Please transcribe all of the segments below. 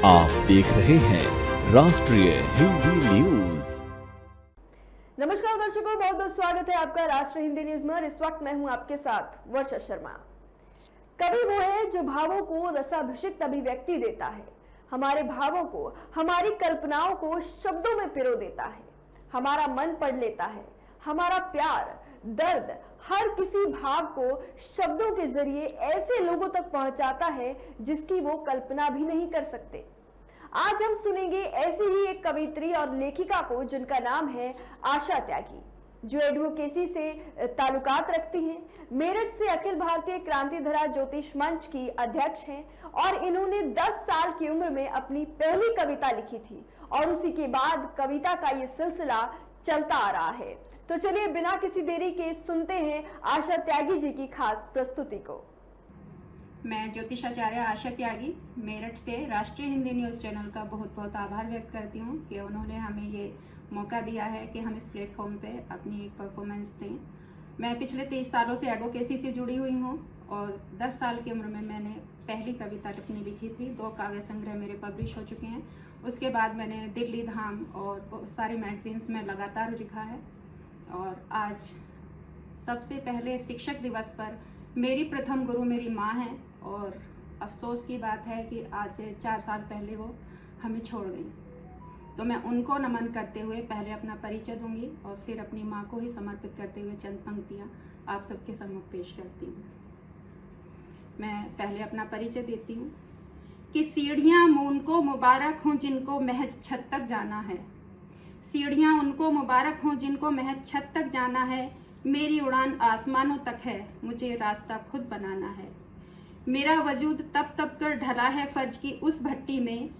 आप देख रहे हैं राष्ट्रीय हिंदी न्यूज। नमस्कार दर्शकों, बहुत बहुत स्वागत है आपका राष्ट्रीय हिंदी न्यूज में। और इस वक्त मैं हूं आपके साथ वर्षा शर्मा। कवि वो है जो भावों को रसाभिषिक्त अभिव्यक्ति देता है, हमारे भावों को, हमारी कल्पनाओं को शब्दों में पिरो देता है, हमारा मन पढ़ लेता है, हमारा प्यार, दर्द, हर किसी भाव को शब्दों के जरिए ऐसे लोगों तक पहुंचाता है जिसकी वो कल्पना भी नहीं कर सकते। आज हम सुनेंगे ऐसी ही एक कवित्री और लेखिका को जिनका नाम है आशा त्यागी, जो एडवोकेसी से ताल्लुकात रखती हैं। मेरठ से अखिल भारतीय क्रांतिधरा ज्योतिष मंच की अध्यक्ष हैं और इन्होंने 10 साल की उम्र में अपनी पहली कविता लिखी थी और उसी के बाद कविता का ये सिलसिला चलता आ रहा है। तो चलिए बिना किसी देरी के सुनते हैं आशा त्यागी जी की खास प्रस्तुति को। मैं ज्योतिषाचार्य आशा त्यागी मेरठ से राष्ट्रीय हिंदी न्यूज़ चैनल का बहुत बहुत आभार व्यक्त करती हूँ कि उन्होंने हमें ये मौका दिया है कि हम इस प्लेटफॉर्म पे अपनी एक परफॉर्मेंस दें। मैं पिछले 23 सालों से एडवोकेसी से जुड़ी हुई हूँ और 10 साल की उम्र में मैंने पहली कविता अपनी लिखी थी। 2 काव्य संग्रह मेरे पब्लिश हो चुके हैं। उसके बाद मैंने दिल्ली धाम और बहुत सारे मैगजीन्स में लगातार लिखा है। और आज सबसे पहले शिक्षक दिवस पर मेरी प्रथम गुरु मेरी माँ हैं और अफसोस की बात है कि आज से 4 साल पहले वो हमें छोड़ गई। तो मैं उनको नमन करते हुए पहले अपना परिचय दूंगी और फिर अपनी माँ को ही समर्पित करते हुए चंद पंक्तियाँ आप सबके सम्मुख पेश करती हूँ। मैं पहले अपना परिचय देती हूँ कि सीढ़ियाँ उनको मुबारक हों जिनको महज छत तक जाना है। सीढ़ियाँ उनको मुबारक हों जिनको महज छत तक जाना है। मेरी उड़ान आसमानों तक है, मुझे रास्ता खुद बनाना है। मेरा वजूद तप तप कर ढला है फर्ज की उस भट्टी में।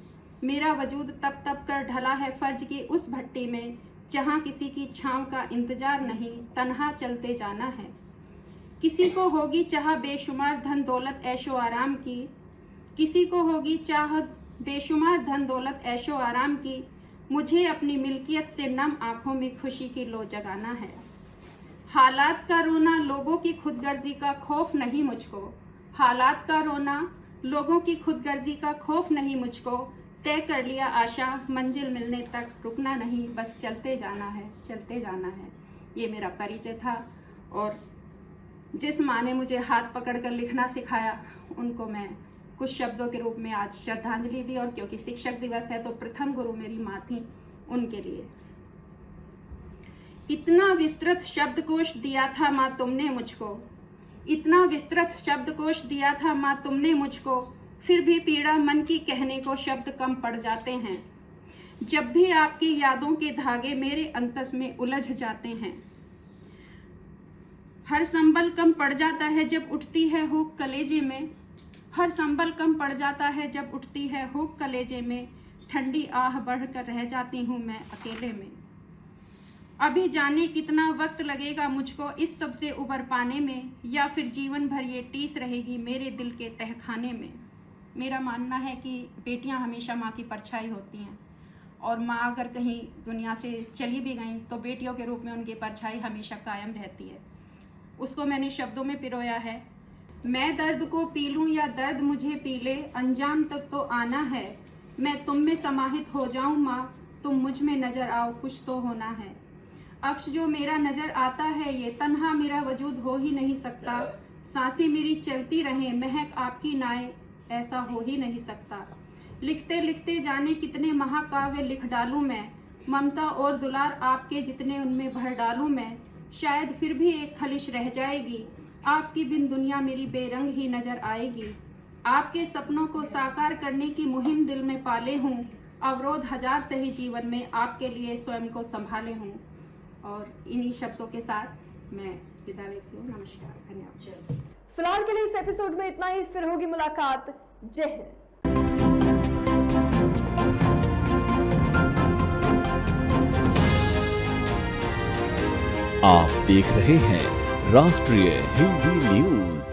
मेरा वजूद तप तप कर ढला है फर्ज की उस भट्टी में, जहाँ किसी की छाँव का इंतजार नहीं, तन्हा चलते जाना है। किसी को होगी चाह बेशुमार धन दौलत ऐशो आराम की, किसी को होगी चाह बेशुमार धन दौलत ऐशो आराम की, मुझे अपनी मिल्कियत से नम आंखों में खुशी की लो जगाना है। हालात का रोना, लोगों की खुदगर्जी का खौफ नहीं मुझको। हालात का रोना, लोगों की खुदगर्जी का खौफ नहीं मुझको। तय कर लिया आशा, मंजिल मिलने तक रुकना नहीं, बस चलते जाना है, चलते जाना है। ये मेरा परिचय था और जिस माँ ने मुझे हाथ पकड़कर लिखना सिखाया उनको मैं कुछ शब्दों के रूप में आज श्रद्धांजलि भी, और क्योंकि शिक्षक दिवस है तो प्रथम गुरु मेरी माँ थी, उनके लिए। इतना विस्तृत शब्दकोश दिया था माँ तुमने मुझको, इतना विस्तृत शब्दकोश दिया था माँ तुमने मुझको, फिर भी पीड़ा मन की कहने को शब्द कम पड़ जाते हैं। जब भी आपकी यादों के धागे मेरे अंतस में उलझ जाते हैं। हर संबल कम पड़ जाता है जब उठती है हुक कलेजे में। हर संबल कम पड़ जाता है जब उठती है हुक कलेजे में। ठंडी आह बढ़कर रह जाती हूँ मैं अकेले में। अभी जाने कितना वक्त लगेगा मुझको इस सब से उबर पाने में, या फिर जीवन भर ये टीस रहेगी मेरे दिल के तहखाने में। मेरा मानना है कि बेटियां हमेशा माँ की परछाई होती हैं और माँ अगर कहीं दुनिया से चली भी गई तो बेटियों के रूप में उनकी परछाई हमेशा कायम रहती है। उसको मैंने शब्दों में पिरोया है। मैं दर्द को पी लूं या दर्द मुझे पी ले, अंजाम तक तो आना है। मैं तुम में समाहित हो जाऊं माँ, तुम मुझ में नजर आओ, कुछ तो होना है। अक्ष जो मेरा नजर आता है ये तन्हा मेरा वजूद हो ही नहीं सकता। सांसें मेरी चलती रहें महक आपकी नाए, ऐसा हो ही नहीं सकता। लिखते लिखते जाने कितने महाकाव्य लिख डालूं मैं, ममता और दुलार आपके जितने उनमें भर डालूं मैं। शायद फिर भी एक खलिश रह जाएगी, आपकी बिन दुनिया मेरी बेरंग ही नजर आएगी। आपके सपनों को साकार करने की मुहिम दिल में पाले हूँ, अवरोध हजार सही जीवन में आपके लिए स्वयं को संभाले हूँ। और इन्हीं शब्दों के साथ मैं विदा लेती हूँ। नमस्कार, धन्यवाद। फिलहाल के लिए इस एपिसोड में इतना ही, फिर होगी मुलाकात। जय हिंद। आप देख रहे हैं राष्ट्रीय हिंदी न्यूज।